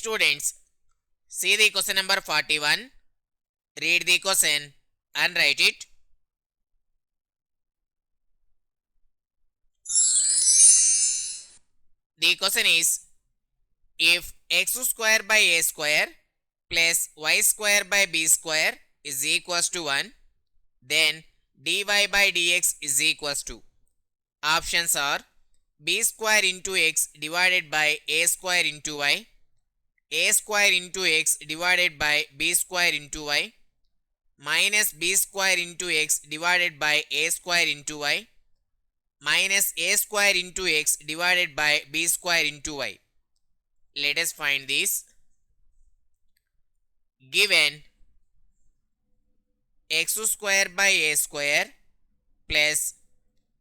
students, see the question number 41. Read the question and write it. The question is, if x square by a square plus y square by b square is equals to 1, then dy by dx is equals to. Options are b square into x divided by a square into y, a square into x divided by b square into y, minus b square into x divided by a square into y, minus a square into x divided by b square into y. Let us find this. Given x square by a square plus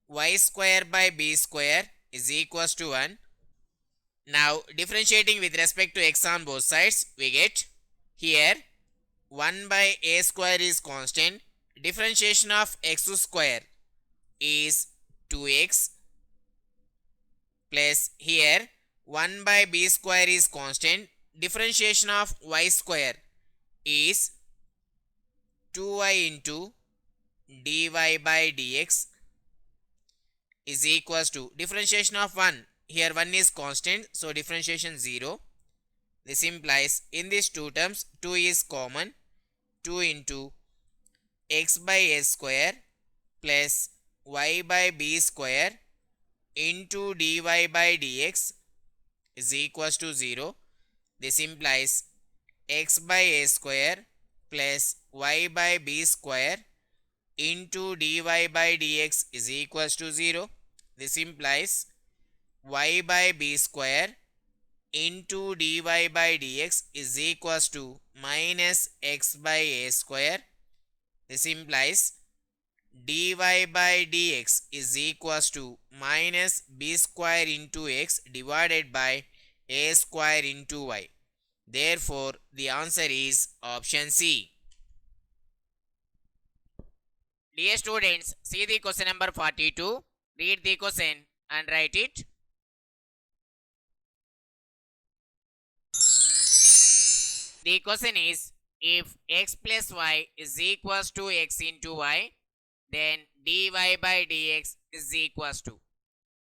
y square by b square is equals to 1. Now differentiating with respect to x on both sides, we get here 1 by a square is constant. Differentiation of x square is 2x plus here 1 by b square is constant. Differentiation of y square is 2y into dy by dx is equals to differentiation of 1. Here 1 is constant, so differentiation 0. This implies in these two terms 2 is common. 2 into x by a square plus y by b square into dy by dx is equals to 0. This implies x by a square plus y by b square into dy by dx is equals to 0. This implies y by b square into dy by dx is equals to minus x by a square. This implies dy by dx is equals to minus b square into x divided by a square into y. Therefore, the answer is option C. Dear students, see the question number 42. Read the question and write it. The question is, if x plus y is equals to x into y, then dy by dx is equals to.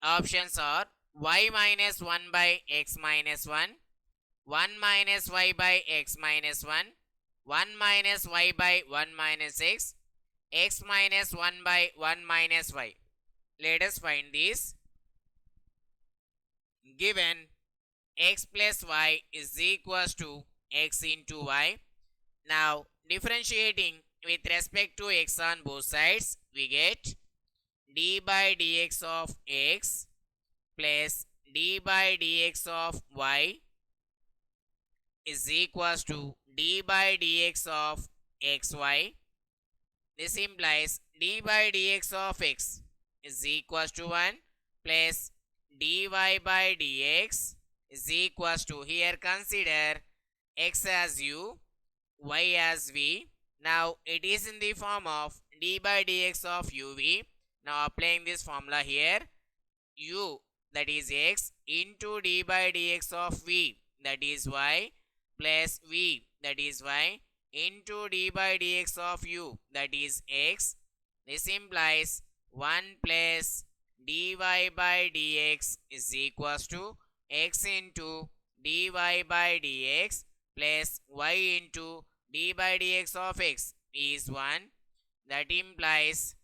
Options are y minus 1 by x minus 1, 1 minus y by x minus 1, 1 minus y by 1 minus x minus 1 by 1 minus y. Let us find this. Given x plus y is equals to x into y. Now differentiating with respect to x on both sides, we get d by dx of x plus d by dx of y is equals to d by dx of xy. This implies d by dx of x is equals to 1 plus dy by dx is equals to, here consider x as u, y as v. Now it is in the form of d by dx of uv. Now applying this formula here, u that is x into d by dx of v that is y plus v that is y into d by dx of u that is x. This implies 1 plus dy by dx is equals to x into dy by dx plus y into d by dx of x is 1. That implies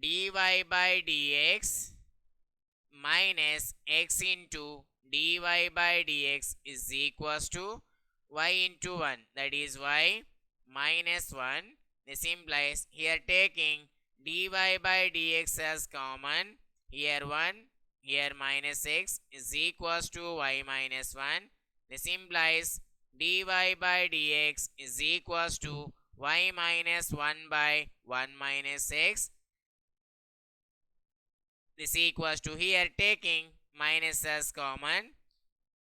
dy by dx minus x into dy by dx is equals to y into 1 that is y minus 1. This implies here taking dy by dx as common, here 1, here minus x is equals to y minus 1. This implies dy by dx is equals to y minus 1 by 1 minus x. This equals to, here taking minus as common,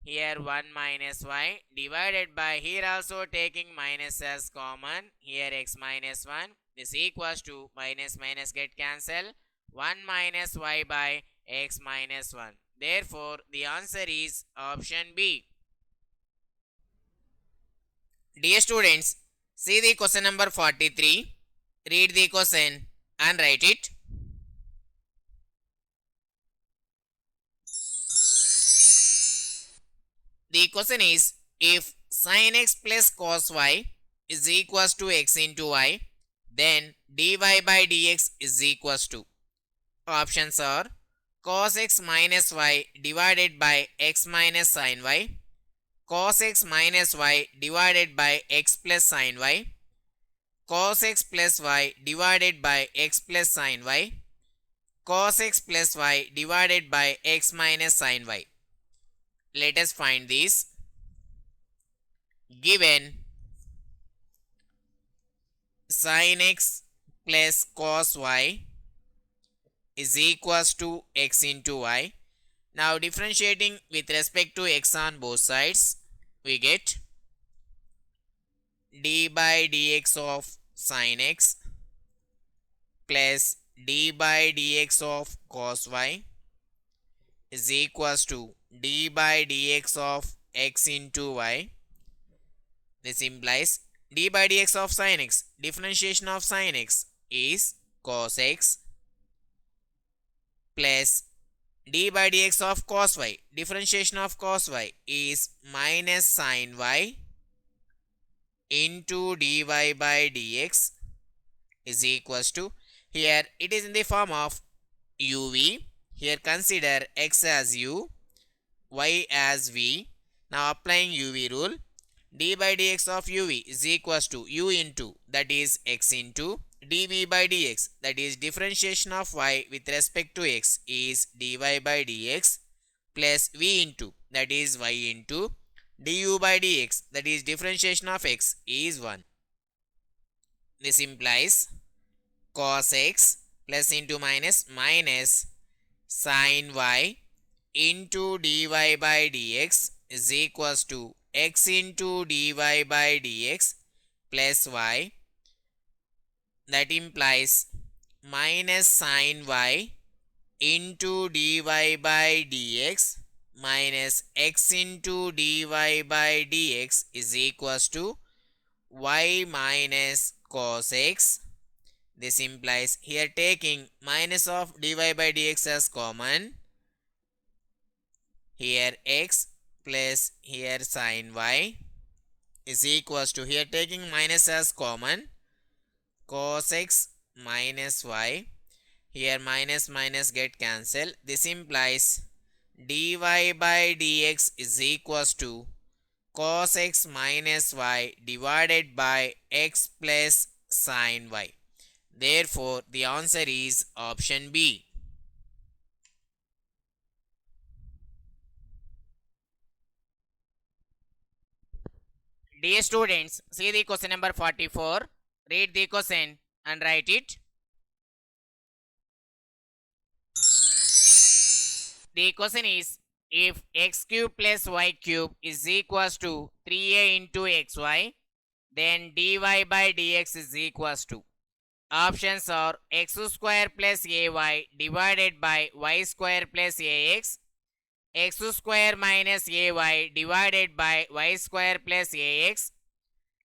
here 1 minus y divided by, here also taking minus as common, here x minus 1. This equals to minus minus get cancelled, 1 minus y by x minus 1. Therefore, the answer is option B. Dear students, see the question number 43. Read the question and write it. The question is, if sin x plus cos y is equals to x into y, then dy by dx is equals to. Options are cos x minus y divided by x minus sin y, cos x minus y divided by x plus sin y, cos x plus y divided by x plus sin y, cos x plus y divided by x minus sin y. Let us find these. Given sin x plus cos y is equals to x into y. Now differentiating with respect to x on both sides, we get d by dx of sin x plus d by dx of cos y is equals to d by dx of x into y. This implies d by dx of sin x, differentiation of sin x is cos x plus d by dx of cos y, differentiation of cos y is minus sin y into dy by dx is equals to, here it is in the form of uv. Here consider x as u, y as v. Now applying uv rule, d by dx of uv is equals to u into, that is x into, dv by dx, that is differentiation of y with respect to x is dy by dx, plus v into, that is y into, du by dx, that is differentiation of x is 1. This implies cos x plus into minus minus sin y into dy by dx is equals to x into dy by dx plus y. That implies minus sin y into dy by dx minus x into dy by dx is equals to y minus cos x. This implies, here taking minus of dy by dx as common, here x plus here sin y is equals to, here taking minus as common, cos x minus y, here minus minus get cancelled. This implies dy by dx is equals to cos x minus y divided by x plus sin y. Therefore, the answer is option B. Dear students, see the question number 44. Read the question and write it. The question is, if x cube plus y cube is equals to 3a into xy, then dy by dx is equals to. Options are x square plus ay divided by y square plus ax, x square minus ay divided by y square plus ax,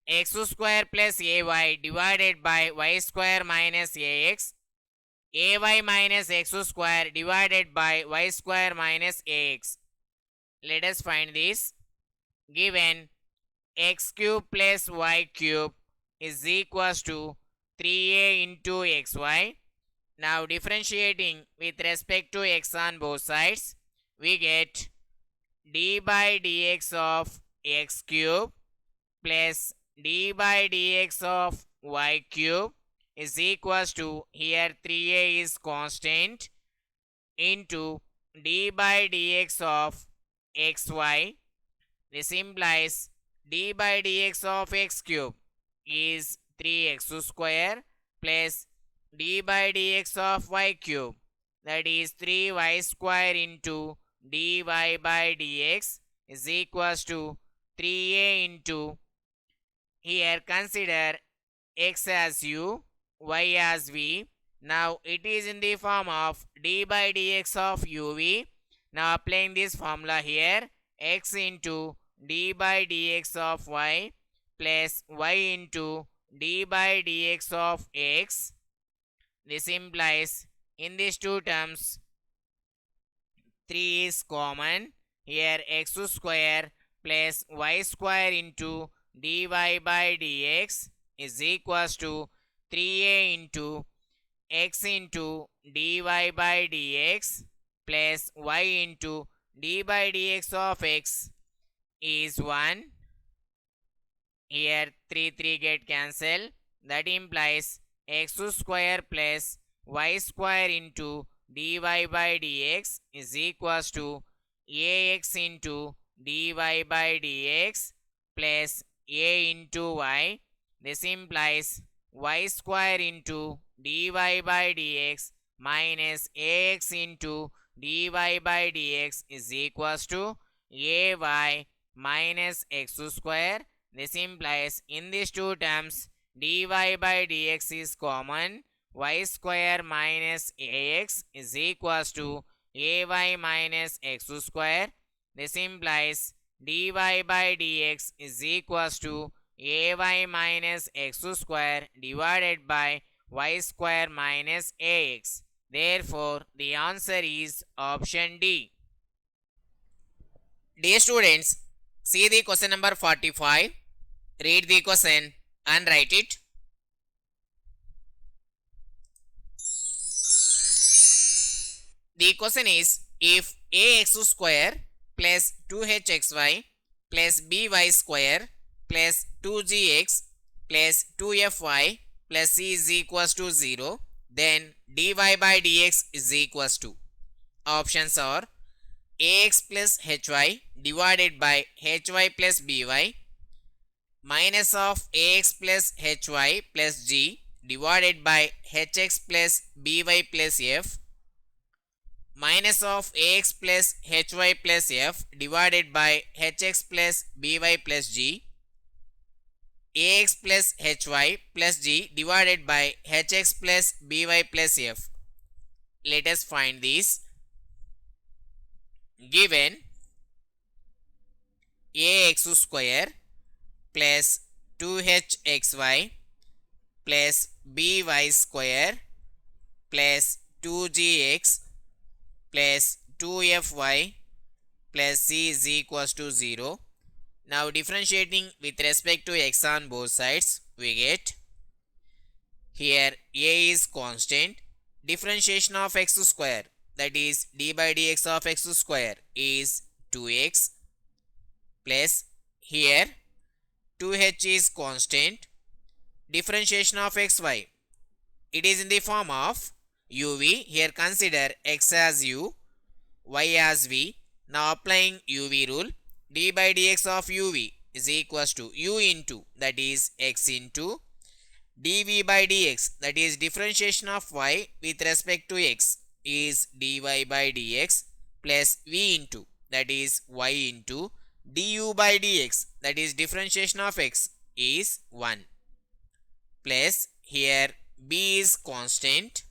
x square plus ay divided by y square minus ax, ay minus x square divided by y square minus ax. Let us find this. Given x cube plus y cube is equals to 3a into xy. Now differentiating with respect to x on both sides, we get d by dx of x cube plus d by dx of y cube is equals to, here 3a is constant, into d by dx of xy. This implies d by dx of x cube is 3x square plus d by dx of y cube, that is 3y square into dy by dx is equals to 3a into, here consider x as u, y as v. Now it is in the form of d by dx of uv. Now applying this formula here, x into d by dx of y plus y into d by dx of x. This implies in these two terms 3 is common. Here x square plus y square into dy by dx is equals to 3a into x into dy by dx plus y into d by dx of x is 1. Here 3 get cancelled. That implies x square plus y square into dy by dx is equals to ax into dy by dx plus a into y. This implies y square into dy by dx minus ax into dy by dx is equals to ay minus x square. This implies in these two terms dy by dx is common. Y square minus ax is equals to ay minus x square. This implies dy by dx is equals to ay minus x square divided by y square minus ax. Therefore, the answer is option D. Dear students, see the question number 45. Read the question and write it. The question is, if ax square plus 2hxy plus by square plus 2gx plus 2fy plus c is equals to 0, then dy by dx is equals to. Options are ax plus hy divided by hy plus by, minus of ax plus hy plus g divided by hx plus by plus f, minus of ax plus hy plus f divided by hx plus by plus g, ax plus hy plus g divided by hx plus by plus f. Let us find these. Given ax square plus 2hxy plus by square plus 2gx plus 2fy plus c is equals to 0. Now differentiating with respect to x on both sides, we get here a is constant. Differentiation of x square, that is d by dx of x square, is 2x plus here 2h is constant. Differentiation of xy, it is in the form of uv. Here consider x as u, y as v. Now applying uv rule, d by dx of uv is equals to u into, that is x into, dv by dx, that is differentiation of y with respect to x, is dy by dx plus v into, that is y into, du by dx, that is differentiation of x, is 1, plus here b is constant.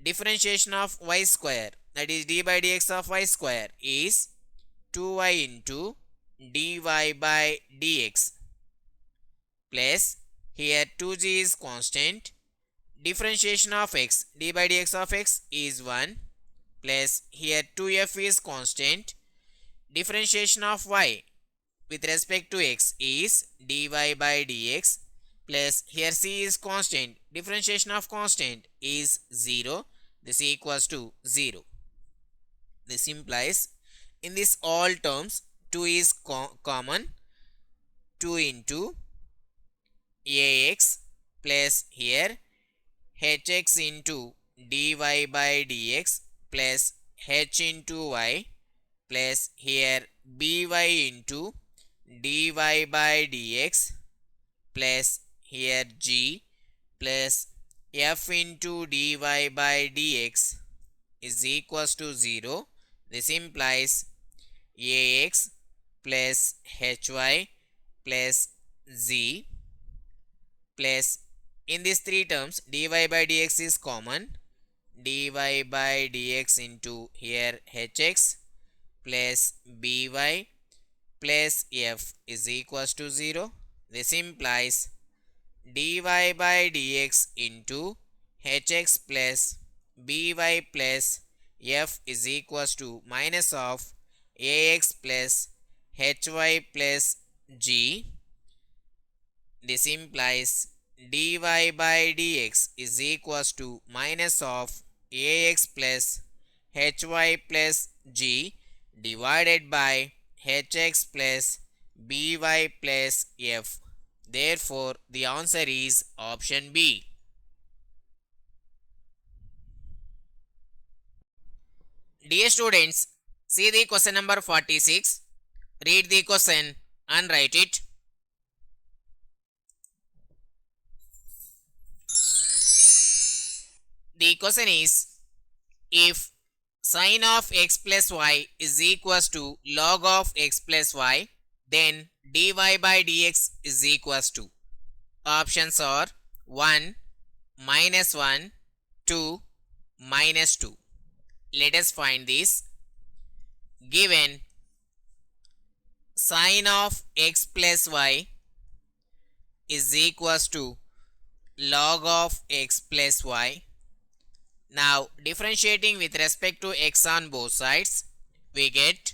Differentiation of y square, that is d by dx of y square, is 2y into dy by dx plus here 2g is constant. Differentiation of x, d by dx of x, is 1 plus here 2f is constant. Differentiation of y with respect to x is dy by dx plus here c is constant. Differentiation of constant is 0. This equals to 0. This implies in this all terms 2 is common. 2 into ax plus here hx into dy by dx plus h into y plus here by into dy by dx plus here g plus f into dy by dx is equals to 0. This implies ax plus hy plus z plus in these three terms dy by dx is common. Dy by dx into here hx plus by plus f is equals to 0. This implies dy by dx into hx plus by plus f is equals to minus of ax plus hy plus g. This implies dy by dx is equals to minus of ax plus hy plus g divided by hx plus by plus f. Therefore, the answer is option B. Dear students, see the question number 46. Read the question and write it. The question is, if sine of x plus y is equals to log of x plus y, then dy by dx is equals to. Options are 1, minus 1, 2, minus 2. Let us find this. Given sine of x plus y is equals to log of x plus y. Now differentiating with respect to x on both sides, we get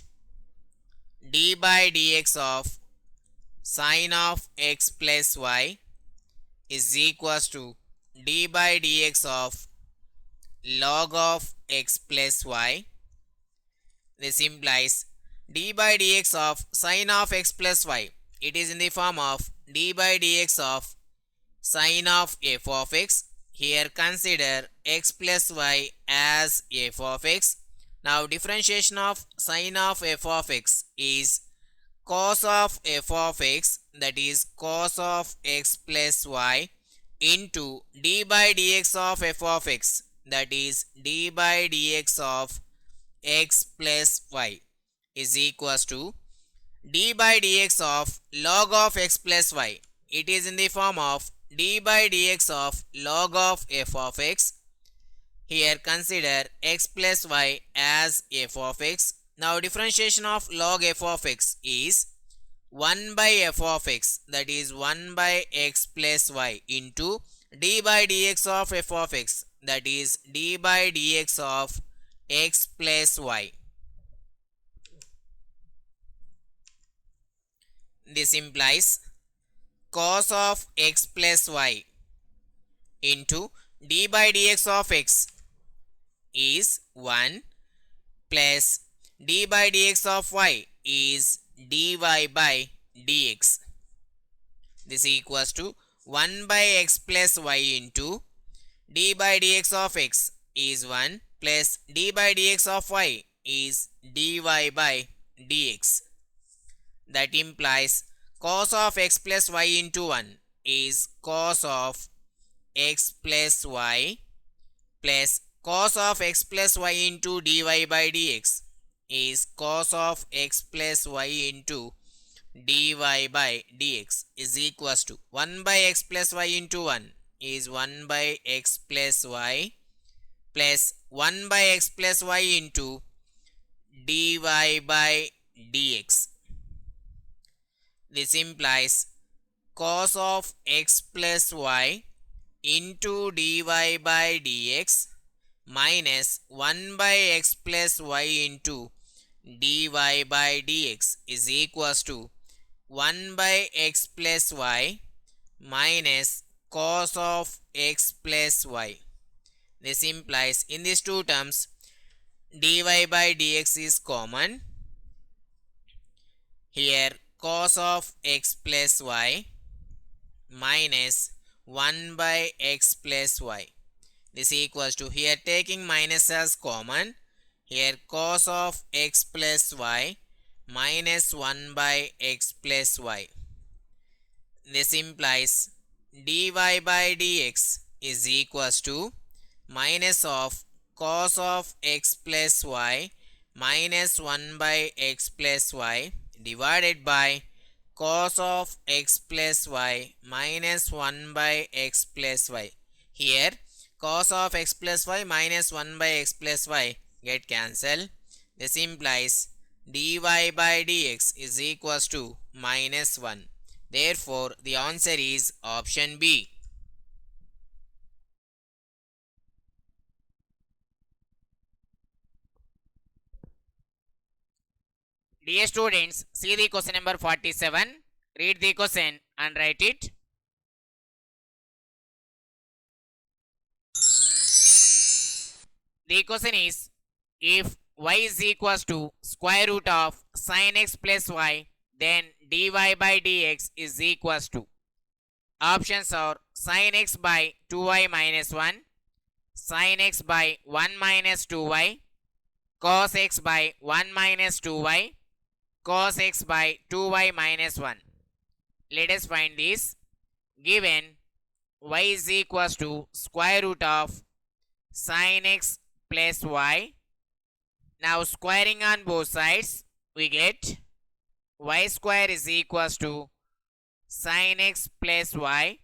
d by dx of sine of x plus y is equals to d by dx of log of x plus y. This implies d by dx of sine of x plus y. It is in the form of d by dx of sine of f of x. Here consider x plus y as f of x. Now differentiation of sine of f of x is cos of f of x, that is cos of x plus y, into d by dx of f of x, that is d by dx of x plus y, is equals to d by dx of log of x plus y. It is in the form of d by dx of log of f of x. Here consider x plus y as f of x. Now differentiation of log f of x is 1 by f of x, that is 1 by x plus y, into d by dx of f of x, that is d by dx of x plus y. This implies cos of x plus y into d by dx of x is 1 plus d by dx of y is dy by dx. This equals to 1 by x plus y into d by dx of x is 1 plus d by dx of y is dy by dx. That implies cos of x plus y into 1 is cos of x plus y plus cos of x plus y into dy by dx is cos of x plus y into dy by dx is equals to 1 by x plus y into 1 is 1 by x plus y plus 1 by x plus y into dy by dx. This implies cos of x plus y into dy by dx minus 1 by x plus y into dy by dx is equals to 1 by x plus y minus cos of x plus y. This implies in these two terms dy by dx is common. Here cos of x plus y minus 1 by x plus y. This equals to, here taking minus as common, here cos of x plus y minus 1 by x plus y. This implies dy by dx is equals to minus of cos of x plus y minus 1 by x plus y divided by cos of x plus y minus 1 by x plus y. Here cos of x plus y minus 1 by x plus y get cancelled. This implies dy by dx is equals to minus 1. Therefore, the answer is option B. Dear students, see the question number 47. Read the question and write it. The question is, if y is equals to square root of sin x plus y, then dy by dx is equals to. Options are sin x by 2y minus 1, sin x by 1 minus 2y, cos x by 1 minus 2y, cos x by 2y minus 1. Let us find this. Given y is equals to square root of sin x plus y. Now squaring on both sides, we get y square is equals to sin x plus y.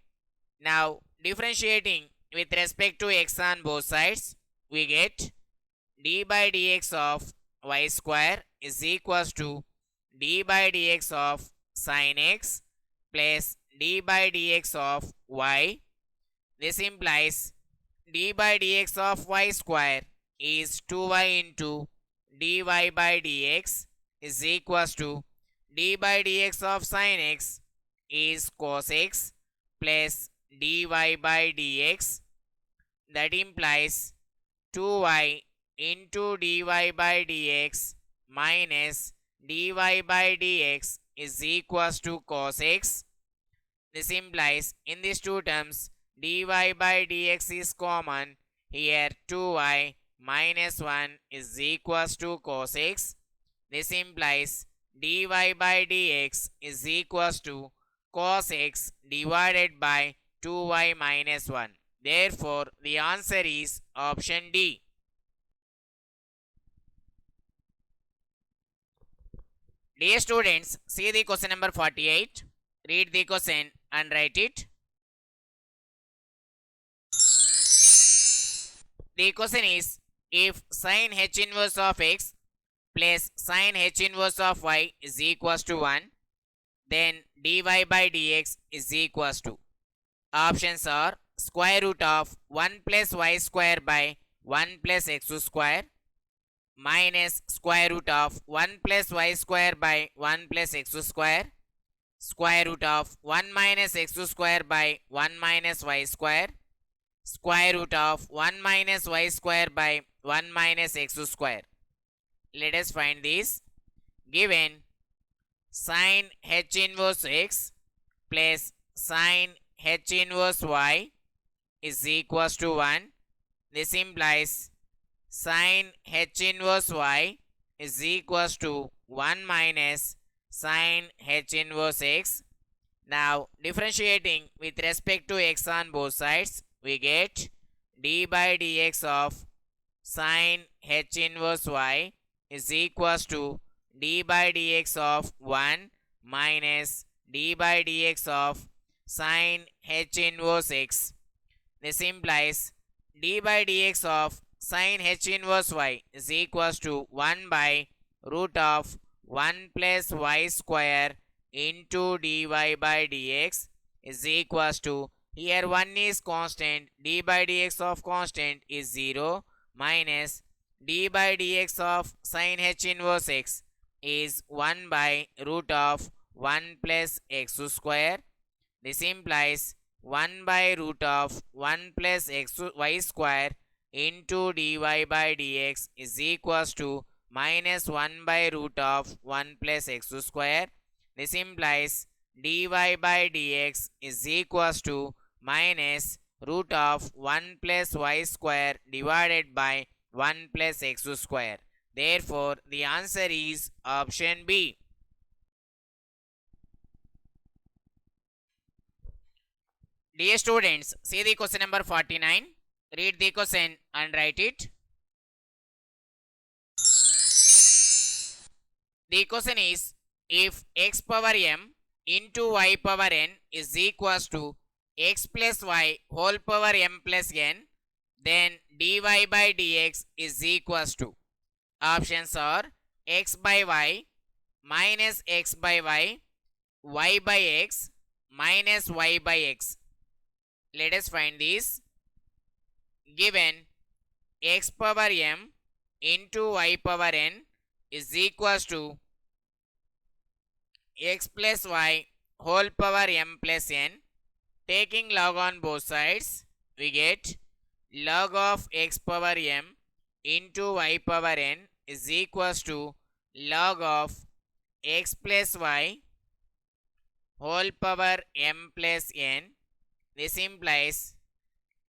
Now differentiating with respect to x on both sides, we get d by dx of y square is equals to d by dx of sin x plus d by dx of y. This implies d by dx of y square is 2y into dy by dx is equals to d by dx of sin x is cos x plus dy by dx. That implies 2y into dy by dx minus dy by dx is equals to cos x. This implies in these two terms dy by dx is common. Here 2y minus 1 is equals to cos x. This implies dy by dx is equals to cos x divided by 2y minus 1. Therefore, the answer is option D. Dear students, see the question number 48. Read the question and write it. The question is, if sin h inverse of x plus sin h inverse of y is equals to 1, then dy by dx is equals to. Options are square root of 1 plus y square by 1 plus x square minus square root of 1 plus y square by 1 plus x square, square root of 1 minus x square by 1 minus y square, square root of 1 minus y square by 1 minus x square. Let us find this. Given sin h inverse x plus sin h inverse y is equals to 1. This implies sin h inverse y is equals to 1 minus sin h inverse x. Now differentiating with respect to x on both sides, we get d by dx of sin h inverse y is equals to d by dx of 1 minus d by dx of sin h inverse x. This implies d by dx of sin h inverse y is equals to 1 by root of 1 plus y square into dy by dx is equals to, here 1 is constant, d by dx of constant is 0 minus d by dx of sin h inverse x is 1 by root of 1 plus x square. This implies 1 by root of 1 plus y square into dy by dx is equals to minus 1 by root of 1 plus x square. This implies dy by dx is equals to minus root of 1 plus y square divided by 1 plus x square. Therefore, the answer is option B. Dear students, see the question number 49. Read the question and write it. The question is, if x power m into y power n is equals to x plus y whole power m plus n, then dy by dx is equals to. Options are x by y minus x by y, y by x, minus y by x. Let us find this. Given x power m into y power n is equals to x plus y whole power m plus n. Taking log on both sides, we get log of x power m into y power n is equals to log of x plus y whole power m plus n. This implies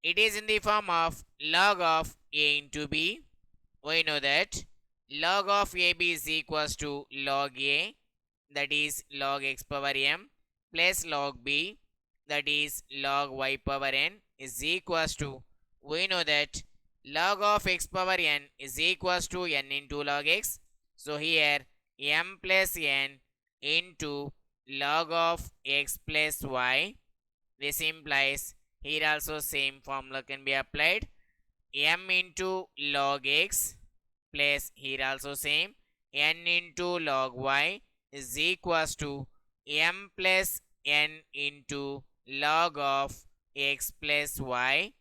it is in the form of log of a into b. We know that log of ab is equals to log a, that is log x power m, plus log b, that is log y power n, is equals to, we know that log of x power n is equals to n into log x. So here m plus n into log of x plus y. This implies here also same formula can be applied. M into log x plus here also same n into log y is equals to m plus n into log of x plus y.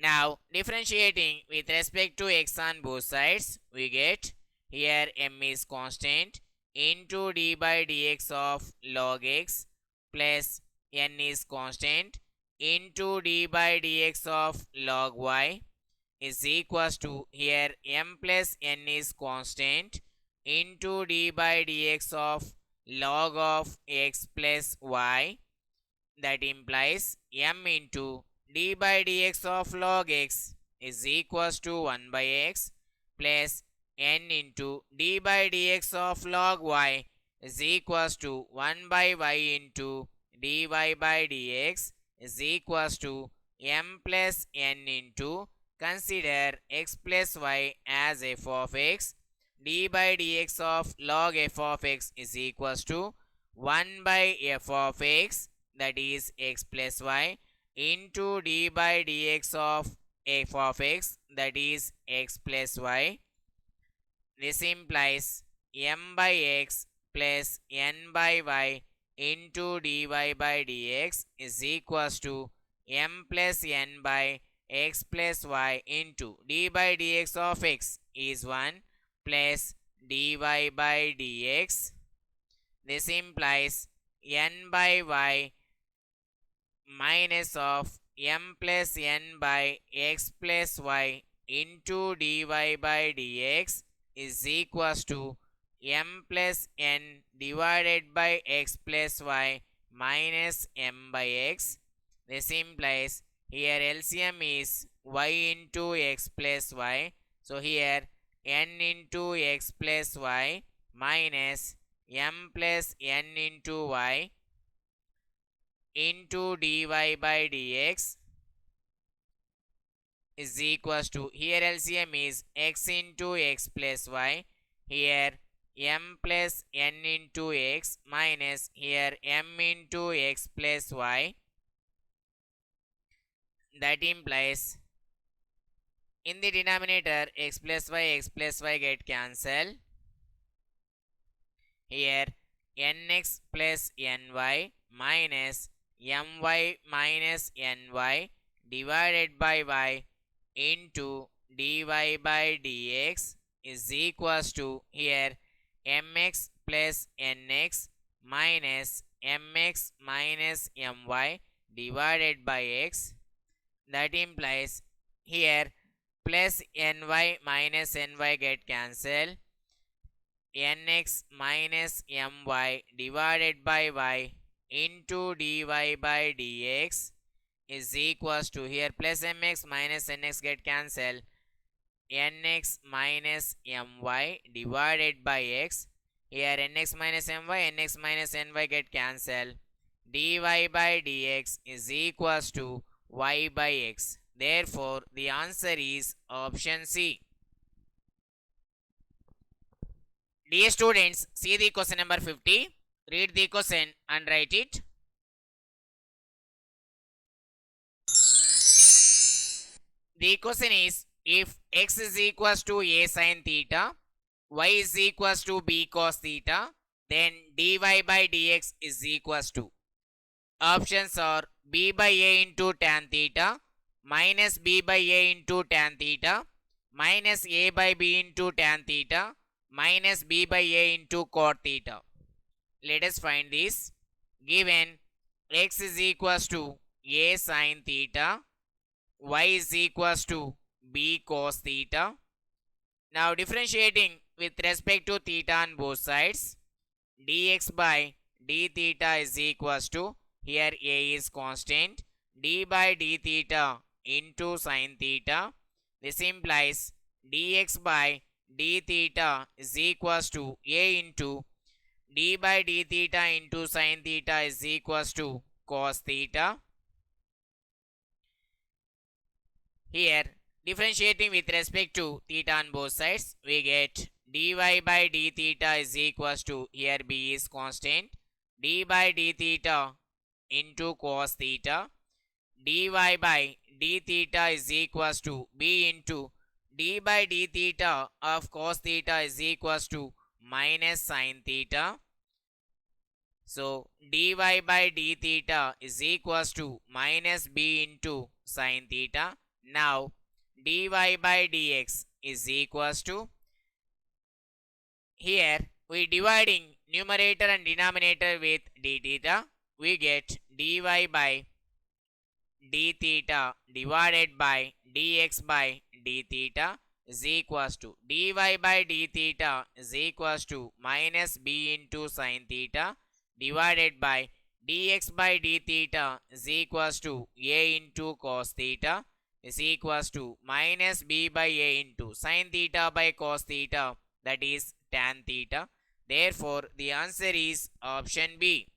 Now differentiating with respect to x on both sides, we get here m is constant into d by dx of log x plus n is constant into d by dx of log y is equals to, here m plus n is constant into d by dx of log of x plus y. That implies m into d by dx of log x is equals to 1 by x plus n into d by dx of log y is equals to 1 by y into dy by dx is equals to m plus n into, consider x plus y as f of x, d by dx of log f of x is equals to 1 by f of x, that is x plus y, into d by dx of f of x, that is x plus y. This implies m by x plus n by y into dy by dx is equals to m plus n by x plus y into d by dx of x is 1 plus dy by dx. This implies n by y minus of m plus n by x plus y into dy by dx is equals to m plus n divided by x plus y minus m by x. This implies here LCM is y into x plus y. So here n into x plus y minus m plus n into y into dy by dx is equals to, here LCM is x into x plus y, here m plus n into x minus here m into x plus y. That implies in the denominator x plus y get cancelled. Here nx plus ny minus my minus ny divided by y into dy by dx is equals to, here mx plus nx minus mx minus my divided by x. That implies here plus ny minus ny get cancelled. Nx minus my divided by y into dy by dx is equals to, here plus mx minus nx get cancelled. Nx minus my divided by x, here nx minus ny get cancelled. Dy by dx is equals to y by x. Therefore, the answer is option C. Dear students, see the question number 50. Read the question and write it. The question is, if x is equals to a sin theta, y is equals to b cos theta, then dy by dx is equals to, options are b by a into tan theta minus b by a into tan theta minus a by b into tan theta minus b by a into cot theta. Let us find this. Given x is equals to a sin theta, y is equals to b cos theta. Now differentiating with respect to theta on both sides, dx by d theta is equals to, here a is constant, d by d theta into sin theta. This implies dx by d theta is equals to a into d by d theta into sin theta is equals to cos theta. Here, differentiating with respect to theta on both sides, we get dy by d theta is equals to, here b is constant, d by d theta into cos theta. Dy by d theta is equals to b into d by d theta of cos theta is equals to minus sin theta. So dy by d theta is equals to minus b into sin theta. Now dy by dx is equals to, here we dividing numerator and denominator with d theta, we get dy by d theta divided by dx by d theta is equals to, dy by d theta is equals to minus b into sin theta divided by dx by d theta is equals to a into cos theta is equals to minus b by a into sin theta by cos theta, that is tan theta. Therefore, the answer is option B.